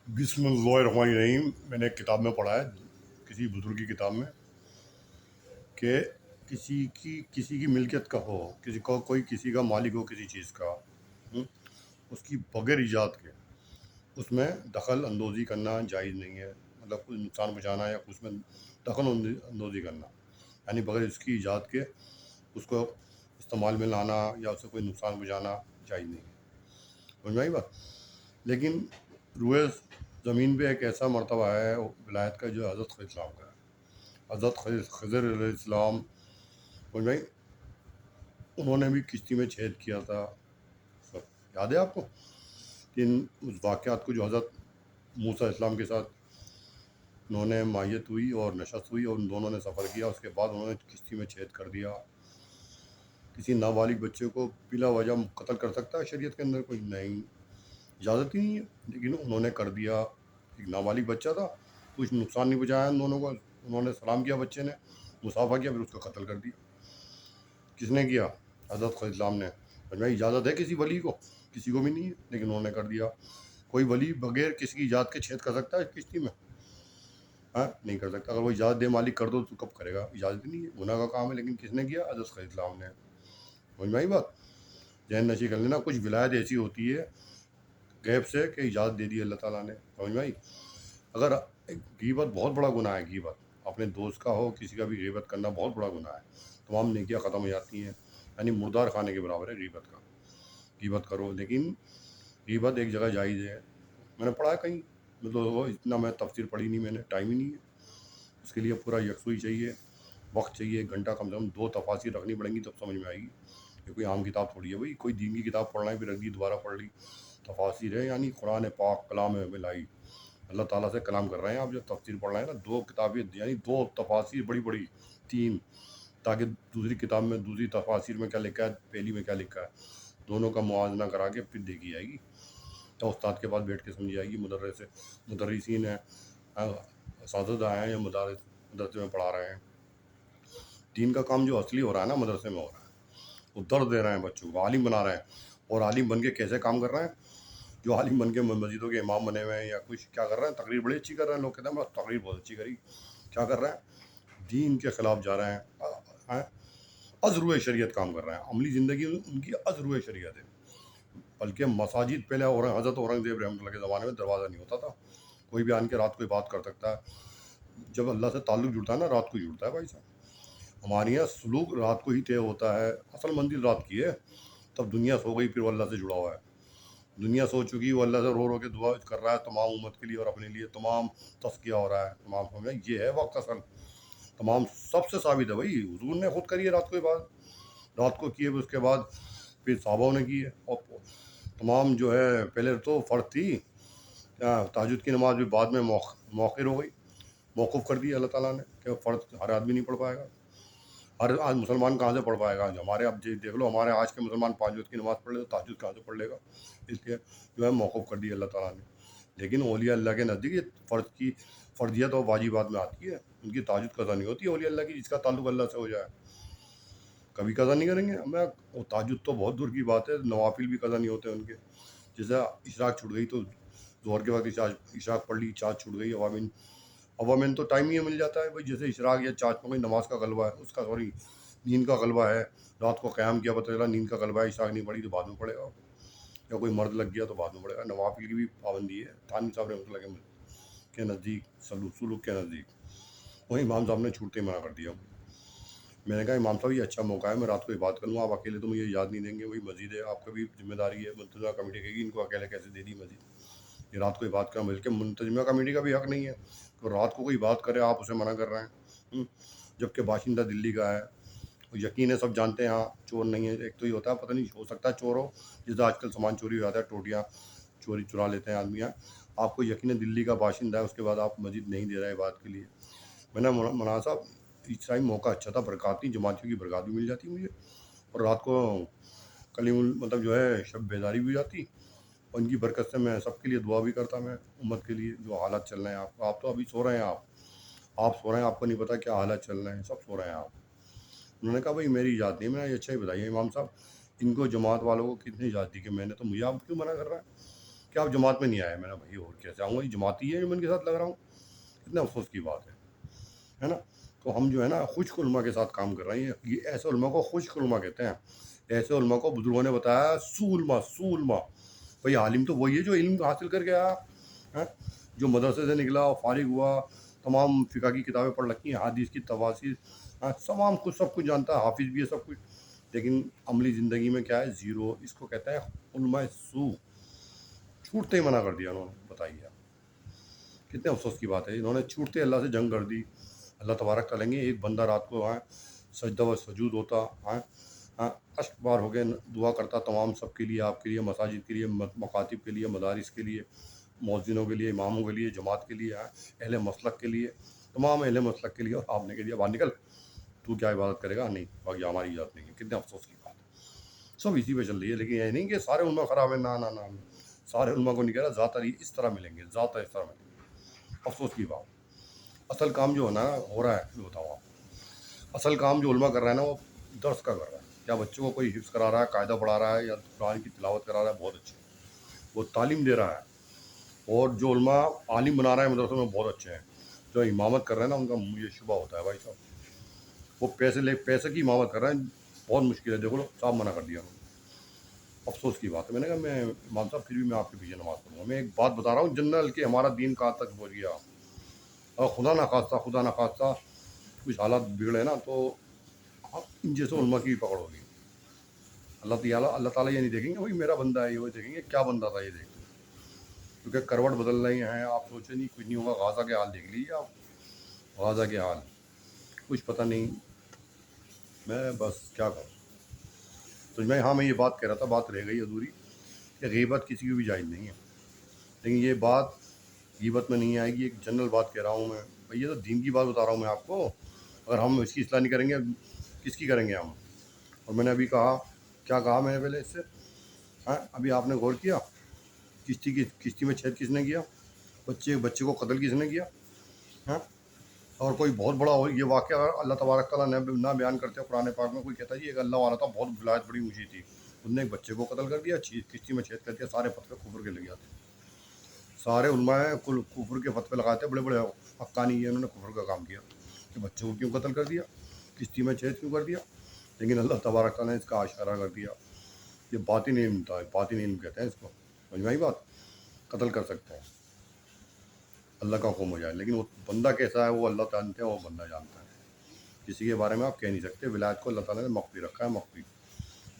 بسم اللہ الرحمن الرحیم. میں نے ایک کتاب میں پڑھا ہے، کسی بزرگ کی کتاب میں، کہ کسی کی ملکیت کا ہو، کسی کا مالک ہو کسی چیز کا، اس کی بغیر ایجاد کے اس میں دخل اندوزی کرنا جائز نہیں ہے. مطلب کوئی نقصان پہنچانا یا اس میں دخل اندوزی کرنا، یعنی بغیر اس کی ایجاد کے اس کو استعمال میں لانا یا اسے کوئی نقصان پہنچانا جائز نہیں ہے. سمجھ میں آئی بات؟ لیکن روئے زمین پہ ایک ایسا مرتبہ ہے ولایت کا جو حضرت خضر السلام کا ہے. حضرت خضر علیہ السلام، سمجھ بھائی، انہوں نے بھی کشتی میں چھید کیا تھا. سب یاد ہے آپ کو کہ اس واقعات کو جو حضرت موسیٰ علیہ السلام کے ساتھ انہوں نے مائیت ہوئی اور نشست ہوئی اور ان دونوں نے سفر کیا، اس کے بعد انہوں نے کشتی میں چھید کر دیا. کسی نابالغ بچے کو بلا وجہ قتل کر سکتا ہے شریعت کے اندر؟ کوئی نہیں، اجازت ہی نہیں ہے. لیکن انہوں نے کر دیا. ایک نابالغ بچہ تھا، کچھ نقصان نہیں پہنچایا ان دونوں کو. انہوں نے سلام کیا، بچے نے مصافحہ کیا، پھر اس کو قتل کر دیا. کس نے کیا؟ حضرت خضر السلام نے. بھائی اجازت ہے کسی ولی کو؟ کسی کو بھی نہیں ہے، لیکن انہوں نے کر دیا. کوئی ولی بغیر کسی کی اجازت کے چھید کر سکتا ہے کشتی میں؟ ہاں، نہیں کر سکتا. اگر وہ اجازت دے مالک کر دو تو کب کرے گا؟ اجازت ہی نہیں ہے، گناہ کا کام ہے. لیکن کس نے کیا؟ حضرت خضر السلام نے. سمجھ میں آئی بات؟ ذہن نشی کر لینا. کچھ ولایت ایسی ہوتی ہے غیب سے کہ اجازت دے دی اللہ تعالیٰ نے. سمجھ میں آئی؟ اگر غیبت بہت بڑا گناہ ہے، غیبت اپنے دوست کا ہو، کسی کا بھی غیبت کرنا بہت بڑا گناہ ہے. تمام نیکیاں ختم ہو جاتی ہیں، یعنی مردار خانے کے برابر ہے غیبت کا. غیبت کرو، لیکن غیبت ایک جگہ جائز ہے. میں نے پڑھا ہے کہیں، مطلب اتنا میں تفسیر پڑھی نہیں، میں نے ٹائم ہی نہیں ہے. اس کے لیے پورا یکسوئی چاہیے، وقت چاہیے. ایک گھنٹہ کم سے کم 2 تفاسیر رکھنی پڑیں گی تب سمجھ میں آئے گی. یہ کوئی عام کتاب تھوڑی ہے بھائی. کوئی دین کی کتاب پڑھنا ہے پھر رکھ دی، دوبارہ پڑھ لی. تفاسیر ہے یعنی قرآن پاک کلام الہی، اللہ تعالیٰ سے کلام کر رہے ہیں آپ. جو تفسیر پڑھ رہے ہیں نا، 2 کتابیں یعنی 2 تفاسیر بڑی بڑی، 3، تاکہ دوسری کتاب میں، دوسری تفاسیر میں کیا لکھا ہے، پہلی میں کیا لکھا ہے، دونوں کا موازنہ کرا کے پھر دیکھی جائے گی. تو استاد کے پاس بیٹھ کے سمجھی جائے گی. مدرسین ہیں، اساتذہ ہیں یا مدرسے میں پڑھا رہے ہیں. دین کا کام جو اصلی ہو رہا ہے نا مدرسے میں ہو رہا ہے. وہ درد دے رہے ہیں بچوں کو، عالم بنا رہے ہیں. اور عالم بن کے کیسے کام کر رہے ہیں؟ جو عالم بن کے مسجدوں کے امام بنے ہوئے ہیں یا کچھ کیا کر رہے ہیں؟ تقریر بڑی اچھی کر رہے ہیں. لوگ کہتے ہیں بس تقریر بہت اچھی کری. کیا کر رہے ہیں؟ دین کے خلاف جا رہے ہیں. ازروِ شریعت کام کر رہے ہیں. عملی زندگی ان کی ازروِ شریعت ہے. بلکہ مساجد پہلے حضرت اورنگزیب رحمۃ اللہ کے زمانے میں دروازہ نہیں ہوتا تھا. کوئی بھی آن کے رات کو بات کر سکتا ہے. جب اللہ سے تعلق جڑتا ہے نا، رات کو ہی جڑتا ہے بھائی صاحب. ہمارے یہاں سلوک رات کو ہی طے ہوتا ہے. اصل منزل رات کی ہے. تب دنیا سو گئی، پھر وہ اللہ سے جڑا ہوا ہے. دنیا سو چکی، وہ اللہ سے رو رو کے دعا کر رہا ہے تمام امت کے لیے اور اپنے لیے. تمام تزکیہ ہو رہا ہے. تمام سمجھا، یہ ہے وقت اصل. تمام سب سے ثابت ہے بھائی. حضور نے خود کری ہے رات کو عبادت، رات کو کیے، اس کے بعد پھر صحابوں نے کی ہے. اور تمام جو ہے، پہلے تو فرض تھی، تہجد کی نماز بھی بعد میں موخر ہو گئی، موقوف کر دی اللہ تعالیٰ نے کہ فرض ہر آدمی نہیں پڑھ پائے گا. ہر آج مسلمان کہاں سے پڑھ پائے گا؟ ہمارے اب دیکھ لو، ہمارے آج کے مسلمان 5 وقت کی نماز پڑھ لے تو تہجد کہاں سے پڑھ لے گا؟ اس لیے جو ہے موقوف کر دی اللہ تعالیٰ نے. لیکن اولیاء اللہ کے نزدیک یہ فرضیت اور واجبات میں آتی ہے. ان کی تہجد قضا نہیں ہوتی اولیاء اللہ کی، جس کا تعلق اللہ سے ہو جائے. کبھی قضا نہیں کریں گے. تہجد تو بہت دور کی بات ہے، نوافل بھی قضا نہیں ہوتے ان کے. جیسے اشراق چھوٹ گئی تو ظہر کے وقت اشراق پڑھ لی، چاند چھوٹ گئی. عوامین تو ٹائم ہی مل جاتا ہے بھائی. جیسے اشراق یا چاند میں کوئی نماز کا غلبہ ہے، اس کا سوری نیند کا غلبہ ہے، رات کو قیام کیا پتہ چلا نیند کا غلبہ ہے، اشراق نہیں پڑی تو بعد میں پڑے گا. یا کوئی مرد لگ گیا تو بعد میں پڑے گا. نوافل کی بھی پابندی ہے. تھانوی صاحب رحمۃ اللہ کے نزدیک، سلوک کے نزدیک، وہ امام صاحب نے چھوٹتے منع کر دیا. میں نے کہا امام صاحب یہ اچھا موقع ہے، میں رات کو عبادت کروں گا. آپ اکیلے تو مجھے یاد نہیں دیں گے. وہی مسجد ہے، آپ کا بھی ذمہ داری ہے. منتظمہ کمیٹی کہے گی ان کو اکیلے کیسے دے دی مسجد؟ یہ رات کو عبادت کرنا، بلکہ منتظمہ کمیٹی کا بھی حق نہیں ہے کہ رات کو کوئی بات کرے آپ اسے منع کر رہے ہیں. جبکہ باشندہ دلی کا ہے، یقین ہے سب جانتے ہیں ہاں چور نہیں ہے. ایک تو یہ ہوتا ہے پتہ نہیں ہو سکتا ہے چور ہو، جیسے آج کل سامان چوری ہو جاتا ہے، ٹوٹیاں چرا لیتے ہیں آدمی. آپ کو یقین ہے دلی کا باشندہ ہے، اس کے بعد آپ مسجد نہیں دے رہے ہیں بات کے لیے. میں نے مولانا صاحب اس ٹائم موقع اچھا تھا، برکاتی جماعتیوں کی برکات بھی مل جاتی مجھے، اور رات کو کلیم مطلب جو ہے شب بیداری بھی ہو جاتی. اور ان کی برکت سے میں سب کے لیے دعا بھی کرتا، میں امت کے لیے جو حالات چل رہے ہیں. آپ تو ابھی سو رہے ہیں، آپ سو رہے ہیں، آپ کو نہیں پتا کیا حالات چل رہے ہیں. سب سو رہے ہیں آپ. انہوں نے کہا بھائی میری اجازت نہیں. میں نے یہ اچھا ہی بتائیے امام صاحب، ان کو جماعت والوں کو کتنی اجازت دی کہ میں نے تو، مجھے آپ کیوں منع کر رہا ہے؟ کہ آپ جماعت میں نہیں آئے. میں نے بھائی اور کیسے آؤں گا, یہ جماعتی ہے جو میں ان کے ساتھ لگ رہا ہوں. اتنا افسوس کی بات ہے نا. تو ہم جو ہے نا خشک علماء کے ساتھ کام کر رہے ہیں. یہ ایسے علماء کو خشک علماء کہتے ہیں. ایسے علماء کو بزرگوں نے بتایا سو علماء. بھائی عالم تو وہی ہے جو علم حاصل کر کے آیا, جو مدرسے سے نکلا, فارغ ہوا, تمام فقہ کی کتابیں پڑھ رکھی ہیں, حدیث کی تفاسیر, تمام کچھ سب کچھ جانتا ہے, حافظ بھی ہے سب کچھ, لیکن عملی زندگی میں کیا ہے, زیرو. اس کو کہتا ہے علماء سو. چھوٹتے ہی منع کر دیا انہوں نے. بتائیے کتنے افسوس کی بات ہے. انہوں نے چھوٹتے اللہ سے جنگ کر دی. اللہ تبارک کریں گے ایک بندہ رات کو سجدہ و سجود ہوتا, اشک بار ہو گئے, دعا کرتا تمام سب کے لیے, آپ کے لیے, مساجد کے لیے, مکاتب کے لیے, مدارس کے لیے, مؤذنوں کے لیے, اماموں کے لیے, جماعت کے لیے, اہل مسلک کے لیے, تمام اہل مسلک کے لیے. اور آپ نے کہہ دیا باہر نکل, تو کیا عبادت کرے گا, نہیں باقی ہماری اجازت نہیں ہے. کتنے افسوس کی بات ہے. سب اسی پہ چل رہی ہے. لیکن یہ نہیں کہ سارے علماء خراب ہیں, نہ نہ نہ, سارے علماء کو نہیں کہہ رہا, ذاتر اس طرح ملیں گے, ذاتر اس طرح ملیں گے. افسوس کی بات. اصل کام جو ہے نا ہو رہا ہے, میں بتاؤں آپ کو, اصل کام جو علماء کر رہا ہے نا وہ درس کا کر رہا ہے. یا بچوں کو کوئی حفظ کرا رہا ہے, قاعدہ پڑھا رہا ہے, یا قرآن کی تلاوت کرا رہا ہے, بہت اچھے, وہ تعلیم دے رہا ہے. اور جو علماء عالم بنا رہے ہیں مدرسوں میں, بہت اچھے ہیں. جو امامت کر رہے ہیں نا, ان کا مجھے شبہ ہوتا ہے بھائی صاحب, وہ پیسے کی امامت کر رہے ہیں. بہت مشکل ہے. دیکھو لو صاحب منع کر دیا انہوں نے. افسوس کی بات ہے. میں نے کہا میں امام صاحب پھر بھی میں آپ کے پیچھے نماز پڑھوں گا. میں ایک بات بتا رہا ہوں جنرل کہ ہمارا دین کہاں تک پہنچ گیا. اور خدا نخواستہ کچھ حالات بگڑے نا, تو ان جیسے علماء کی پکڑ ہوگی. اللہ تعالیٰ یہ نہیں دیکھیں گے بھائی میرا بندہ ہے, یہ دیکھیں گے کیا بندہ تھا یہ دیکھیں. کیونکہ کروٹ بدل رہی ہیں. آپ سوچیں نہیں کچھ نہیں ہوگا. غازہ کے حال دیکھ لیجیے آپ, غازہ کے حال, کچھ پتہ نہیں. میں بس کیا کروں. تو میں یہ بات کہہ رہا تھا, بات رہ گئی ادھوری, کہ غیبت کسی کی بھی جائز نہیں ہے. لیکن یہ بات غیبت میں نہیں آئے گی. ایک جنرل بات کہہ رہا ہوں میں بھائی, یہ تو دین کی بات بتا رہا ہوں میں آپ کو. اگر ہم اس کی اصلاح نہیں کریں گے, کس کی کریں گے ہم. اور میں نے ابھی کہا, کیا کہا میں نے پہلے اس سے, ابھی آپ نے غور کیا کشتی میں چھید کس نے کیا, بچے کو قتل کس نے کیا. اور کوئی بہت بڑا ہو یہ واقعہ اللہ تبارک تعالیٰ نہ بیان کرتے قرآن پاک میں, کوئی کہتا ہے جی ایک اللہ والا تھا, بہت ولایت بڑی اونچی تھی, انہوں نے ایک بچے کو قتل کر دیا, کشتی میں چھید کر دیا, سارے فتوے کفر کے لگ جاتے. سارے علماء کفر کے فتوے لگاتے, بڑے بڑے حقانی ہیں, انہوں نے کفر کا کام کیا کہ بچوں کو کیوں قتل کر دیا, کشتی میں چھید کیوں کر دیا. لیکن اللہ تبارک تعالیٰ نے اس کا اشارہ کر دیا. یہ باطن علم تھا, باطن علم کہتے ہیں اس کو. سمجھ بات, قتل کر سکتے ہیں, اللہ کا حکم ہو جائے. لیکن وہ بندہ کیسا ہے وہ اللہ جانتے ہیں, وہ بندہ جانتا ہے. کسی کے بارے میں آپ کہہ نہیں سکتے. ولایت کو اللہ تعالیٰ نے مخفی رکھا ہے, مخفی.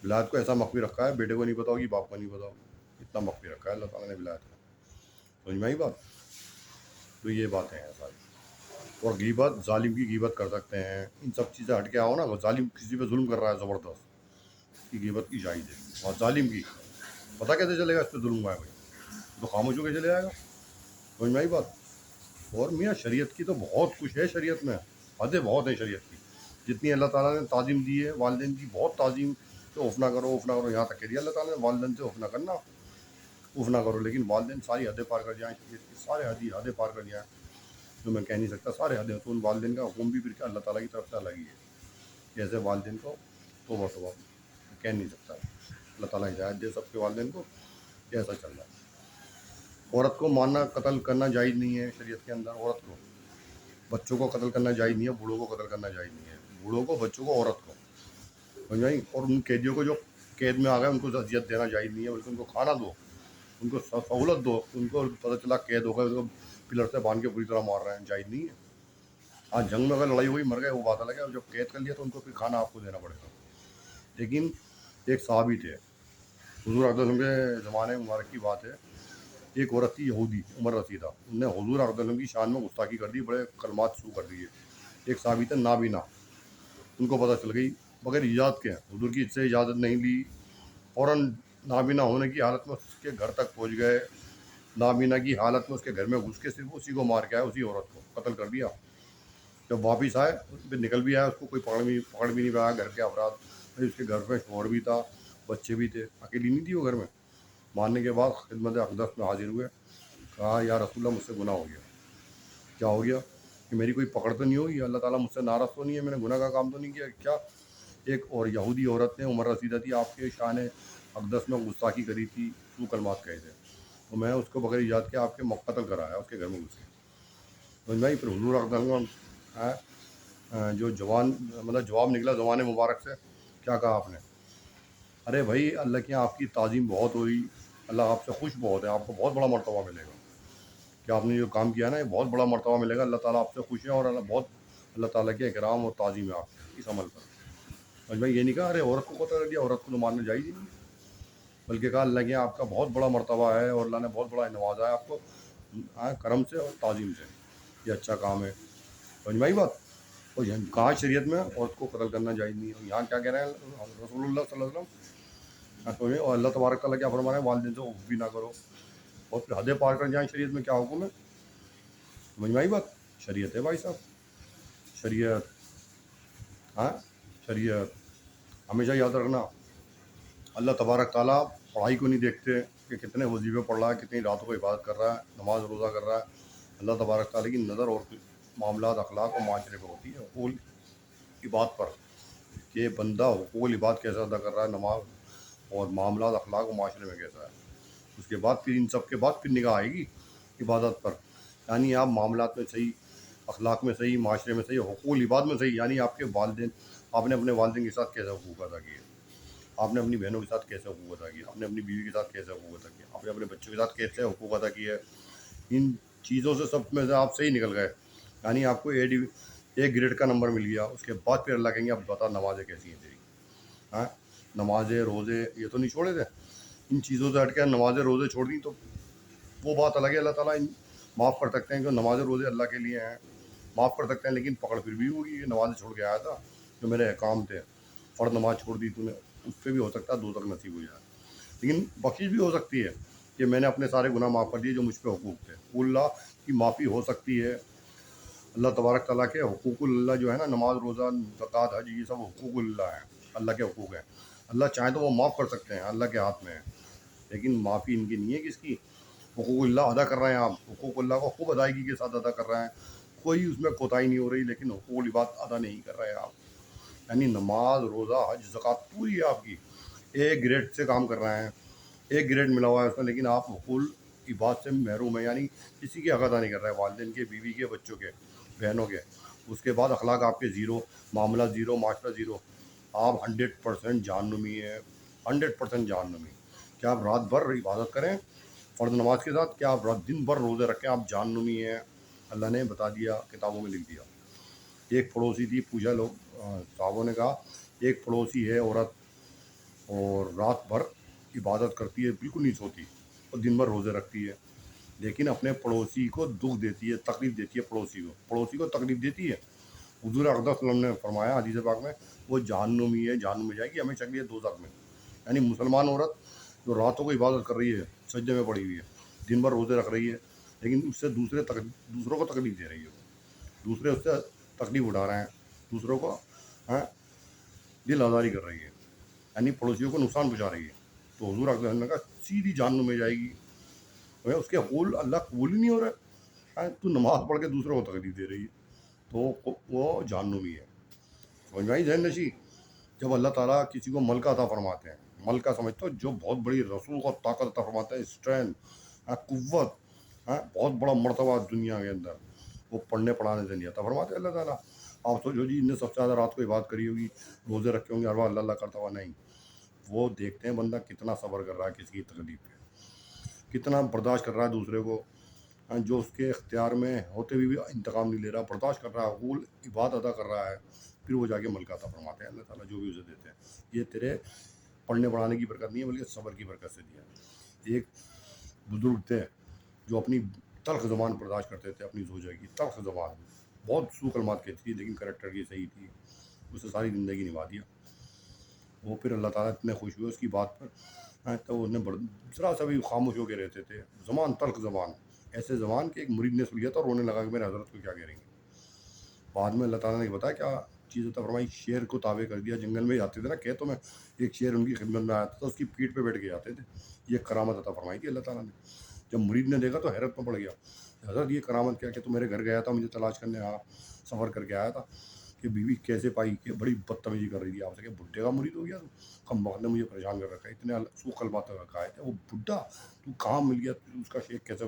ولایت کو ایسا مخفی رکھا ہے, بیٹے کو نہیں پتا ہوگی, باپ کو نہیں پتا ہوگی, اتنا مخفی رکھا ہے اللہ تعالیٰ نے ولایت کو. سمجھ میں آئی بات. تو یہ باتیں ہیں ساری. اور غیبت, ظالم کی غیبت کر سکتے ہیں. ان سب چیزیں ہٹ کے آؤ نا. ظالم کسی پہ ظلم کر رہا ہے زبردست, اس کی غیبت کی جائز ہے. اور ظالم کی پتہ کیسے چلے گا اس پہ ظلم ہوا ہے بھائی, تو خاموش ہو کے چلے جائے گا. سمجھ میں آئی بات. اور میاں شریعت کی تو بہت کچھ ہے. شریعت میں حدیں بہت ہیں شریعت کی. جتنی اللہ تعالیٰ نے تعظیم دی ہے والدین کی, بہت تعظیم, تو اف نہ کرو, اف نہ کرو, یہاں تک کہہ دیا اللہ تعالیٰ نے والدین سے اف نہ کرنا, اف نہ کرو. لیکن والدین ساری حدیں پار کر جائیں, شریعت کی سارے حدیں پار کر جائیں, جو میں کہہ نہیں سکتا سارے حدیں. تو ان والدین کا حکم بھی پھر کیا اللہ تعالیٰ کی طرف سے الگ ہی ہے. جیسے والدین کو توبہ کہہ نہیں سکتا. اللہ تعالیٰ ہدایت دے سب کے والدین کو, کیسا چل رہا ہے. عورت کو مارنا, قتل کرنا جائز نہیں ہے شریعت کے اندر. عورت کو, بچوں کو قتل کرنا جائز نہیں ہے, بوڑھوں کو قتل کرنا جائز نہیں ہے. بوڑھوں کو, بچوں کو, عورت کو. سمجھ میں آئی. اور ان قیدیوں کو جو قید میں آ گئے ان کو اذیت دینا جائز نہیں ہے, بلکہ ان کو کھانا دو, ان کو سہولت دو. ان کو پتہ چلا قید ہو گئے, ان کو پلر سے باندھ کے پوری طرح مار رہے ہیں, جائز نہیں ہے. آج جنگ میں اگر لڑائی ہوئی مر گئے وہ بات الگ ہے, اور جب قید کر لیا تو ان کو پھر کھانا آپ کو دینا پڑے گا. لیکن ایک صحابی تھے, حضور اقدس کے زمانے مبارک کی بات ہے, ایک عورت تھی یہودی, عمر رسیدہ, انہوں نے حضور اقدس کی شان میں گستاخی کر دی, بڑے کلمات شروع کر دیے. ایک صحابی تھے نابینا, ان کو پتہ چل گئی بغیر اجازت کے, حضور کی اس سے اجازت نہیں لی, فوراً نابینا ہونے کی حالت میں اس کے گھر تک پہنچ گئے. نابینا کی حالت میں اس کے گھر میں گھس کے صرف اسی کو مار کے آئے, اسی عورت کو قتل کر دیا. جب واپس آئے پھر نکل بھی آیا, اس کو کوئی پکڑ بھی نہیں پایا. گھر کے افراد, اس کے گھر میں شوہر بھی تھا, بچے بھی تھے, اکیلی نہیں تھی وہ گھر میں. مارنے کے بعد خدمت اقدس میں حاضر ہوئے, کہا یا رسول اللہ مجھ سے گناہ ہو گیا. کیا ہو گیا کہ میری کوئی پکڑ تو نہیں ہوگی, اللہ تعالیٰ مجھ سے ناراض تو نہیں ہے, میں نے گناہ کا کام تو نہیں کیا کیا. ایک اور یہودی عورت نے, عمر رسیدہ تھی, آپ کے شان اقدس میں گستاخی کری تھی, سو کلمات کہے تھے. تو میں اس کو بغیر اجازت کے آپ کے قتل کرایا، اس کے گھر میں گھس کے. تو بھائی پھر حضور جو مطلب جواب نکلا زمان مبارک سے، کیا کہا آپ نے؟ ارے بھائی اللہ کے یہاں آپ کی تعظیم بہت ہوئی، اللہ آپ سے خوش بہت ہے، آپ کو بہت بڑا مرتبہ ملے گا کہ آپ نے جو کام کیا نا، یہ بہت بڑا مرتبہ ملے گا، اللہ تعالیٰ آپ سے خوش ہے اور اللہ تعالیٰ کے اکرام اور تعظیم ہے آپ کے اس عمل پر. اور بھائی یہ نہیں کہا ارے عورت کو قتل کر دیا، عورت کو تو مارنا جائز ہی نہیں ہے، بلکہ کہا اللہ کے یہاں آپ کا بہت بڑا مرتبہ ہے اور اللہ نے بہت بڑا نوازا ہے آپ کو کرم سے اور تعظیم سے، یہ اچھا کام ہے. سمجھ میں آئی بات؟ اور کہا شریعت میں عورت کو قتل کرنا جائز نہیں ہے. یہاں کیا کہہ رہے ہیں رسول اللہ صلی اللہ علیہ وسلم، اور اللہ تبارک تعالیٰ کیا فرما رہے ہیں، والدین سے عف بھی نہ کرو، اور پھر حدیں پار کر جائیں. شریعت میں کیا حکم ہے؟ سمجھ میں آئی بات؟ شریعت ہے بھائی صاحب، شریعت. شریعت ہمیشہ یاد رکھنا. اللہ تبارک تعالیٰ پڑھائی کو نہیں دیکھتے کہ کتنے وظیفے پڑھ رہا ہے، کتنی راتوں کو عبادت کر رہا ہے، نماز روزہ کر رہا ہے. اللہ تبارک تعالیٰ کی نظر اور معاملات اخلاق اور معاشرے پر ہوتی ہے، حقوق عباد پر، کہ بندہ حقوق العباد کیسا ادا کر رہا ہے، نماز اور معاملات اخلاق و معاشرے میں کیسا ہے. اس کے بعد پھر ان سب کے بعد پھر نگاہ آئے گی عبادت پر. یعنی آپ معاملات میں صحیح، اخلاق میں صحیح، معاشرے میں صحیح، حقوق العباد میں صحیح. یعنی آپ کے والدین، آپ نے اپنے والدین کے ساتھ کیسے حقوق ادا کیے، آپ نے اپنی بہنوں کے ساتھ کیسے حقوق ادا کیے، آپ نے اپنی بیوی کے ساتھ کیسے حقوق ادا کیے، آپ نے اپنے بچوں کے ساتھ کیسے حقوق ادا کیے. ان چیزوں سے سب میں سے آپ صحیح نکل گئے، یعنی آپ کو ایک گریڈ کا نمبر مل گیا. اس کے بعد پھر اللہ کہیں گے اب بتا نمازیں کیسی ہیں تیری، نمازیں روزے یہ تو نہیں چھوڑے تھے، ان چیزوں سے ہٹ کے نمازیں روزے چھوڑ دیں تو وہ بات الگ ہے. اللہ تعالیٰ معاف کر سکتے ہیں کہ نمازیں روزے اللہ کے لیے ہیں، معاف کر سکتے ہیں، لیکن پکڑ پھر بھی ہوگی کہ نمازیں چھوڑ کے آیا تھا، جو میرے احکام تھے، فرض نماز چھوڑ دی تو نے، اس پہ بھی ہو سکتا ہے دوزخ نصیب ہو جائے. لیکن بخشش بھی ہو سکتی ہے کہ میں نے اپنے سارے گناہ معاف کر دیے جو مجھ پہ حقوق تھے. اللہ کی معافی ہو سکتی ہے. اللہ تبارک تعالیٰ کے حقوق اللہ جو ہے نا، نماز روزہ زکوٰۃ حج، یہ سب حقوق اللہ ہیں، اللہ کے حقوق ہیں. اللہ چاہیں تو وہ معاف کر سکتے ہیں، اللہ کے ہاتھ میں ہے، لیکن معافی ان کی نہیں ہے. کس کی؟ حقوق اللہ ادا کر رہے ہیں آپ، حقوق اللہ کو خوب ادائیگی کے ساتھ ادا کر رہے ہیں، کوئی اس میں کوتاہی نہیں ہو رہی، لیکن حقوق العباد ادا نہیں کر رہے آپ. یعنی نماز روزہ حج زکوٰۃ پوری ہے آپ کی، ایک گریڈ سے کام کر رہے ہیں، ایک گریڈ ملا ہوا ہے اس میں، لیکن آپ حقوق عباد سے محروم ہیں. یعنی کسی کے حق ادا نہیں کر رہے ہیں، والدین کے، بیوی کے، بچوں کے، بہنوں کے. اس کے بعد اخلاق آپ کے زیرو، معاملہ زیرو، معاشرہ زیرو. آپ 100% جہنمی ہیں، 100% جہنمی. کیا آپ رات بھر عبادت کریں فرض نماز کے ساتھ، کیا آپ رات دن بھر روزے رکھیں، آپ جہنمی ہیں. اللہ نے بتا دیا، کتابوں میں لکھ دیا. ایک پڑوسی تھی، پوچھا لوگ صحابوں نے کہا ایک پڑوسی ہے عورت اور رات بھر عبادت کرتی ہے، بالکل نہیں سوتی، اور دن بھر روزے رکھتی ہے، لیکن اپنے پڑوسی کو دکھ دیتی ہے، تکلیف دیتی ہے، پڑوسی کو تکلیف دیتی ہے. حضور اقدس صلی اللہ علیہ وسلم نے فرمایا حدیث پاک میں، وہ جہنمی ہے، جہنم میں جائے گی ہمیشہ کے لیے دوزخ میں. یعنی مسلمان عورت جو راتوں کو عبادت کر رہی ہے، سجدے میں پڑی ہوئی ہے، دن بھر روزے رکھ رہی ہے، لیکن اس سے دوسروں کو تکلیف دے رہی ہے، دوسرے اس سے تکلیف اٹھا رہے ہیں، دوسروں کو دل آزاری کر رہی ہے، یعنی پڑوسیوں کو نقصان پہنچا رہی ہے. تو حضور اقدس صلی اللہ علیہ وسلم نے کہا سیدھی جہنم میں جائے گی. اس کے حقوق اللہ قبول ہی نہیں ہو رہا، تو نماز پڑھ کے دوسروں کو تکلیف دے رہی ہے، تو وہ جہنمی ہے. سمجھ میں آئی ذہن نشی؟ جب اللہ تعالیٰ کسی کو ملکہ عطا فرماتے ہیں، ملکہ سمجھتے ہو جو بہت بڑی رسول کو طاقت عطا فرماتے ہیں، اسٹرینتھ، قوت، بہت بڑا مرتبہ دنیا کے اندر، وہ پڑھنے پڑھانے سے نہیں عطا فرماتے اللہ تعالیٰ. آپ سوچو جی، ان نے سب سے زیادہ رات کو عبادت کری ہوگی، روزے رکھے ہوں گے، ہر وقت اللہ اللہ کرتا ہوا. نہیں، وہ دیکھتے ہیں بندہ کتنا صبر کر رہا ہے کسی کی تکلیف پہ، کتنا برداشت کر رہا ہے دوسرے کو، جو اس کے اختیار میں ہوتے ہوئے بھی انتقام نہیں لے رہا، برداشت کر رہا ہے، حقوق عبادت ادا کر رہا ہے. پھر وہ جا کے ملکہ عطا فرماتے ہیں اللہ تعالیٰ، جو بھی اسے دیتے ہیں. یہ تیرے پڑھنے پڑھانے کی برکت نہیں ہے، بلکہ صبر کی برکت سے دیا ہے. ایک بزرگ تھے جو اپنی تلخ زبان برداشت کرتے تھے، اپنی زوجہ کی تلخ زبان، بہت سو کلمات کہتی تھی، لیکن کریکٹر کی صحیح تھی، اسے ساری زندگی نبھا دیا. وہ پھر اللہ تعالیٰ اتنے خوش ہوئے اس کی بات پر، تو انہیں ذرا سا بھی خاموش ہو کے رہتے تھے. زبان تلخ زبان، ایسے زبان کہ ایک مرید نے سن لیا تھا، رونے لگا کہ میرے حضرت کو کیا کہہ رہیں گے. بعد میں اللہ تعالیٰ نے بتایا کیا چیز عطا فرمائی، شیر کو تابع کر دیا. جنگل میں جاتے تھے نا کھیتوں میں، ایک شیر ان کی خدمت میں آتا تھا، اس کی پیٹھ پہ بیٹھ کے جاتے تھے. یہ کرامت عطا فرمائی تھی اللہ تعالیٰ نے. جب مرید نے دیکھا تو حیرت میں پڑ گیا، حضرت یہ کرامت کیا کہ تو میرے گھر گیا تھا، مجھے تلاش کرنے آیا، سفر کر کے آیا تھا، کہ بیوی کیسے پائی کہ بڑی بدتمیزی کر رہی تھی آپ سے کہ بڈھے کا مرید ہو گیا تو کم وقت نے مجھے پریشان کر رکھا ہے، اتنے سو کلمات رکھا ہے وہ بڈھا تو کہاں مل گیا اس کا شیخ کیسے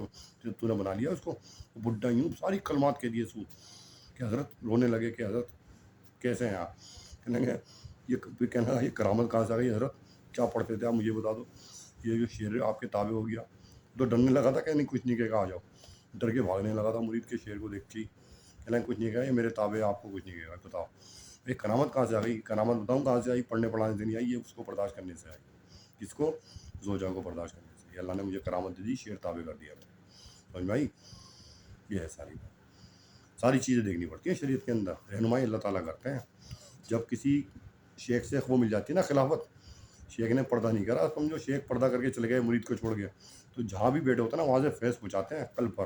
تو نے بنا لیا اس کو وہ بڈھا یوں ساری کلمات کہہ دیے سو کہ حضرت رونے لگے کہ حضرت کیسے ہیں آپ کہنے لگے یہ کہنا یہ کرامت کہاں سے آ گئی حضرت کیا پڑھتے تھے آپ مجھے بتا دو یہ جو شعر آپ کے تابع ہو گیا تو ڈرنے لگا تھا کہ نہیں کچھ نہیں کہا آ جاؤ ڈر کے بھاگنے لگا تھا مرید کے شعر کو دیکھ کے کہنا کچھ نہیں کہا یہ میرے تابع آپ کو کچھ نہیں کہا بتاؤ یہ کرامت کہاں سے آ گئی کرامت بتاؤں کہاں سے آئی پڑھنے پڑھانے سے نہیں آئی یہ اس کو برداشت کرنے سے آئی کس کو زوجہ کو برداشت کرنے سے یہ اللہ نے مجھے کرامت دے دی شعر تابع کر دیا سمجھ بھائی یہ ہے ساری چیزیں دیکھنی پڑتی ہیں شریعت کے اندر رہنمائی اللہ تعالیٰ کرتے ہیں جب کسی شیخ سے وہ مل جاتی ہے نا خلافت شیخ نے پردہ نہیں کرا سمجھو شیخ پردہ کر کے چلے گئے مرید کو چھوڑ گیا تو جہاں بھی بیٹھے ہوتا ہے نا وہاں سے فیض پہنچاتے ہیں کل پر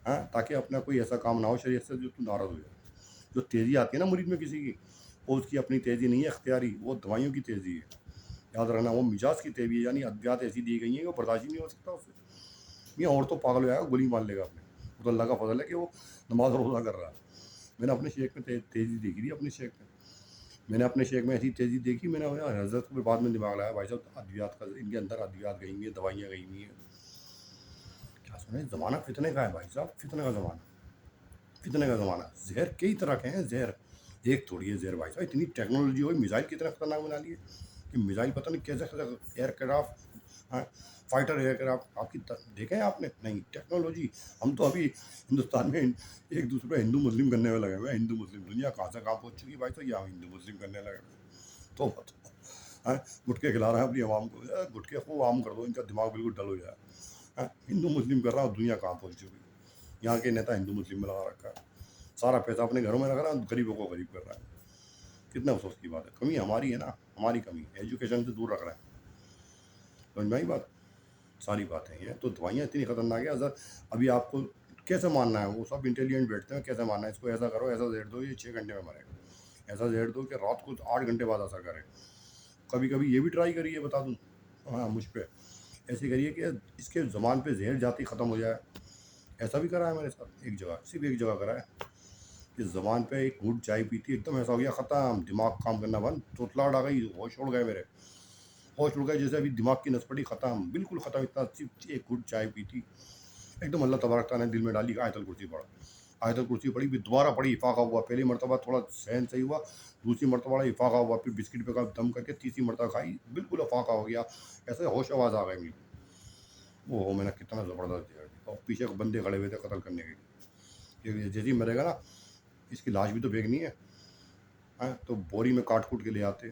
ہاں تاکہ اپنا کوئی ایسا کام نہ ہو شریعت سے جو تو ناراض ہو جائے جو تیزی آتی ہے نا مرید میں کسی کی وہ اس کی اپنی تیزی نہیں ہے اختیاری وہ دوائیوں کی تیزی ہے یاد رکھنا وہ مزاج کی تیزی ہے یعنی ادویات ایسی دی گئی ہیں کہ وہ برداشت ہی نہیں ہو سکتا اس سے یہ اور تو پاگل ہو جائے گا گولی مار لے گا اپنے وہ تو اللہ کا فضل ہے کہ وہ نماز روزہ کر رہا ہے میں نے اپنے شیخ میں تیزی دیکھی تھی اپنے شیخ میں نے اپنے شیخ میں ایسی تیزی دیکھی میں نے حضرت کو بعد میں دماغ لایا بھائی صاحب ادویات کا ان کے اندر ادویات گئی ہوئی ہیں دوائیاں گئی ہوئی ہیں کیا سنیں زمانہ فتنے کا ہے بھائی صاحب فتنے کا زمانہ زہر کئی طرح کے ہیں زہر ایک تھوڑی ہے زہر بھائی صاحب اتنی ٹیکنالوجی ہوئی میزائل کی طرح خطرناک بنا لیے کہ میزائل پتہ نہیں کیسے aircraft fighter aircraft آپ کی دیکھیں آپ نے نہیں ٹیکنالوجی ہم تو ابھی ہندوستان میں ایک دوسرے پہ ہندو مسلم کرنے میں لگے ہوئے ہیں ہندو مسلم دنیا کہاں سے کہاں پہنچ چکی بھائی صاحب یہاں ہندو مسلم کرنے لگے ہوئے تو گٹکے کھلا رہے ہیں اپنی عوام کو گٹکے خوب عام کر دو ان کا دماغ بالکل ڈل ہو جائے ہندو مسلم کر رہا ہوں دنیا کہاں پہنچ چکی یہاں کے نیتا ہندو مسلم میں لگا رکھا ہے سارا پیسہ اپنے گھروں میں رکھ رہا ہے غریبوں کو غریب کر رہا ہے کتنا افسوس کی بات ہے کمی ہماری ہے نا ہماری کمی ایجوکیشن سے دور رکھ رہے ہیں سمجھ میں بات ساری باتیں ہیں تو دوائیاں اتنی خطرناک ہے حضرت ابھی آپ کو کیسے ماننا ہے وہ سب انٹیلیجنٹ بیٹھتے ہیں کیسے ماننا ہے اس کو ایسا کرو ایسا زہر دو یہ 6 گھنٹے میں مرے گا ایسا زہر دو کہ رات کو 8 گھنٹے بعد اثر کرے کبھی کبھی یہ بھی ٹرائی کریے بتا دوں ہاں مجھ پہ ایسے کریے کہ اس کے زبان پہ زہر جاتی ختم ہو جائے ایسا بھی کرا ہے میرے ساتھ ایک جگہ صرف ایک جگہ کرا ہے کہ زبان پہ ایک گھونٹ چائے پیتی ایک دم ایسا ہو گیا ختم دماغ کام کرنا بند توتلاہٹ آ گئی ہوش اڑ گئے میرے ہوش اڑ گئے جیسے ابھی دماغ کی نس پڑی ختم بالکل ختم اتنا صرف ایک گھونٹ چائے پیتی ایک دم اللہ تبارک تعالیٰ نے دل میں ڈالی کہ آیت الکرسی پڑھا آیت الکرسی پڑھی پھر دوبارہ پڑھی افاقہ ہوا پہلی مرتبہ تھوڑا سہن صحیح ہوا دوسری مرتبہ افاقہ ہوا پھر بسکٹ پہ کا دم کر کے تیسری مرتبہ کھائی بالکل افاقہ ہو گیا ایسے ہوش آواز آ گئی بالکل وہ میں نے کتنا زبردست دیا اور پیچھے بندے کھڑے ہوئے تھے قتل کرنے کے لیے جیسے ہی مرے گا نا اس کی لاش بھی تو پھینکنی ہے تو بوری میں کاٹ کوٹ کے لے آتے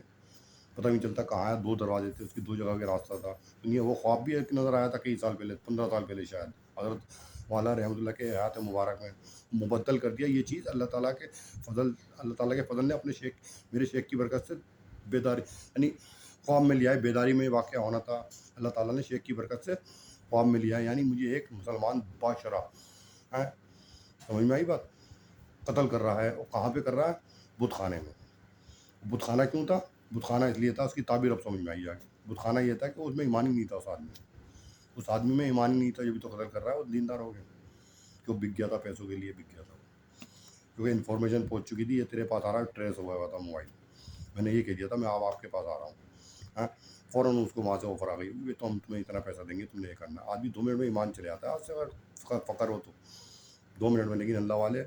پتہ نہیں چلتا کہاں ہے 2 دروازے تھے اس کی 2 جگہ کے راستہ تھا دنیا وہ خواب بھی ایک نظر آیا تھا کئی سال پہلے 15 سال پہلے شاید حضرت والا رحمۃ اللہ کے حیات مبارک میں مبدل کر دیا یہ چیز اللہ تعالیٰ کے فضل نے اپنے شیخ میرے شیخ کی برکت سے بیداری یعنی خواب میں لیا ہے بیداری میں واقعہ ہونا تھا اللہ تعالیٰ نے شیخ کی برکت سے خواب میں لیا ہے یعنی مجھے ایک مسلمان بادشاہ سمجھ میں آئی بات قتل کر رہا ہے اور کہاں پہ کر رہا ہے بت خانے میں بت خانہ کیوں تھا بت خانہ اس لیے تھا اس کی تعبیر اب سمجھ میں آئی جائے بت خانہ یہ تھا کہ اس میں ایمان ہی نہیں تھا اس آدمی میں ایمان ہی نہیں تھا جو بھی تو قتل کر رہا ہے وہ دیندار ہو گیا کہ وہ بک گیا تھا پیسوں کے لیے بک گیا تھا کیونکہ انفارمیشن پہنچ چکی تھی یہ تیرے پاس آ رہا ہے ٹریس ہوا تھا موبائل میں نے یہ کہہ دیا تھا میں آپ کے پاس آ رہا ہوں فوراً اس کو وہاں سے آفر آ گئی تو ہم تمہیں اتنا پیسہ دیں گے تم نے یہ کرنا آدمی 2 منٹ میں ایمان چلے آتا ہے آپ سے اگر فقر ہو تو 2 منٹ میں لیکن اللہ والے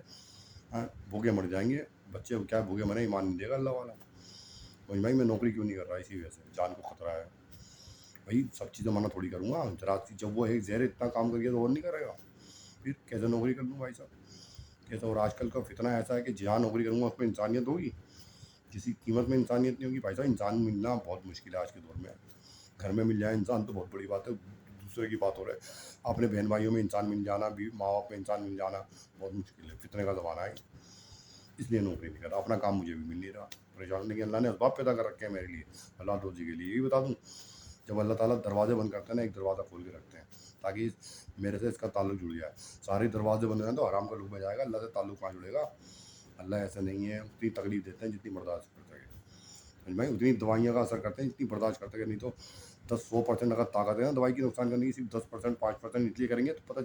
بھوکے مر جائیں گے بچے کیا بھوکے مرے ایمان نہیں دے گا اللہ والا بھائی میں نوکری کیوں نہیں کر رہا اسی وجہ سے جان کو خطرہ ہے بھائی سب چیزیں منع تھوڑی کروں گا ذرا جب وہ ایک زہر اتنا کام کر گیا تو اور نہیں کرے گا پھر کیسے نوکری کر لوں بھائی صاحب کیسے اور آج کل کا فتنہ ایسا ہے کہ جہاں نوکری کروں گا اس میں انسانیت ہوگی کسی قیمت میں انسانیت نہیں ہوگی بھائی صاحب انسان ملنا بہت مشکل ہے آج کے دور میں گھر میں مل جائے انسان تو بہت بڑی بات ہے دوسرے کی بات ہو رہا ہے اپنے بہن بھائیوں میں انسان مل جانا بھی ماں باپ میں انسان مل جانا بہت مشکل ہے فتنے کا زمانہ ہے اس لیے نوکری نہیں کرتا اپنا کام مجھے بھی مل نہیں رہا پریشان لیکن اللہ نے اسباب پیدا کر رکھے ہیں میرے لیے اللہ روزی کے لیے یہ بھی بتا دوں جب اللہ تعالیٰ دروازے بند کرتے ہیں نا ایک دروازہ کھول کے رکھتے ہیں تاکہ میرے سے اس کا تعلق جڑ جائے سارے دروازے بند ہیں تو حرام کا لوگ میں جائے گا اللہ سے تعلق کہاں جڑے گا اللہ ایسا نہیں ہے اتنی تکلیف دیتے ہیں جتنی برداشت کر سکے بھائی اتنی دوائیاں کا اثر کرتے ہیں جتنی برداشت کر سکے نہیں تو 10-100% اگر طاقت ہے نا دوائی کی نقصان کرنے کی صرف 10% 5% اس لیے کریں گے تو پتہ